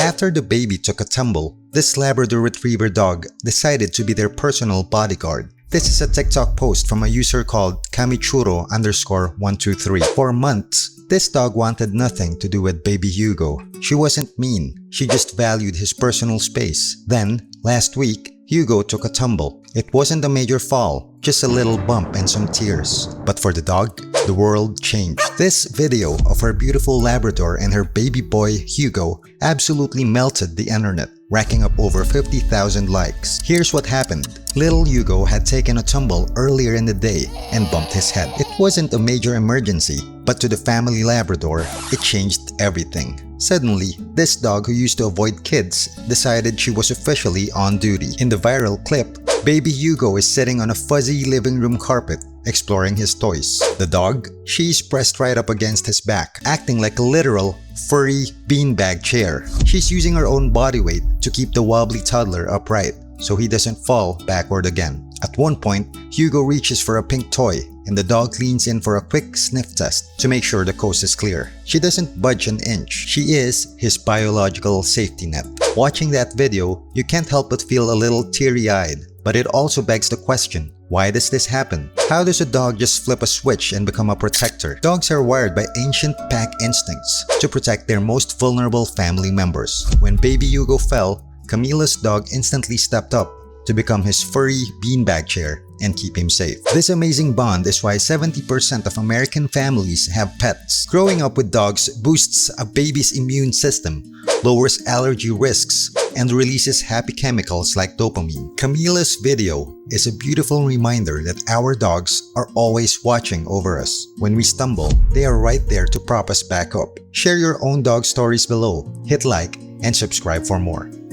After the baby took a tumble, this Labrador Retriever dog decided to be their personal bodyguard. This is a TikTok post from a user called Kamichuro_123. For months, this dog wanted nothing to do with baby Hugo. She wasn't mean, she just valued his personal space. Then, last week, Hugo took a tumble. It wasn't a major fall, just a little bump and some tears. But for the dog, the world changed. This video of our beautiful Labrador and her baby boy Hugo absolutely melted the internet, racking up over 50,000 likes. Here's what happened. Little Hugo had taken a tumble earlier in the day and bumped his head. It wasn't a major emergency, but to the family Labrador, it changed everything. Suddenly, this dog who used to avoid kids decided she was officially on duty. In the viral clip, baby Hugo is sitting on a fuzzy living room carpet, exploring his toys. The dog, she's pressed right up against his back, acting like a literal furry beanbag chair. She's using her own body weight to keep the wobbly toddler upright, so he doesn't fall backward again. At one point, Hugo reaches for a pink toy, and the dog leans in for a quick sniff test to make sure the coast is clear. She doesn't budge an inch. She is his biological safety net. Watching that video, you can't help but feel a little teary-eyed. But it also begs the question, why does this happen? How does a dog just flip a switch and become a protector? Dogs are wired by ancient pack instincts to protect their most vulnerable family members. When baby Hugo fell, Camila's dog instantly stepped up to become his furry beanbag chair and keep him safe. This amazing bond is why 70% of American families have pets. Growing up with dogs boosts a baby's immune system, lowers allergy risks, and releases happy chemicals like dopamine. Camila's video is a beautiful reminder that our dogs are always watching over us. When we stumble, they are right there to prop us back up. Share your own dog stories below, hit like, and subscribe for more.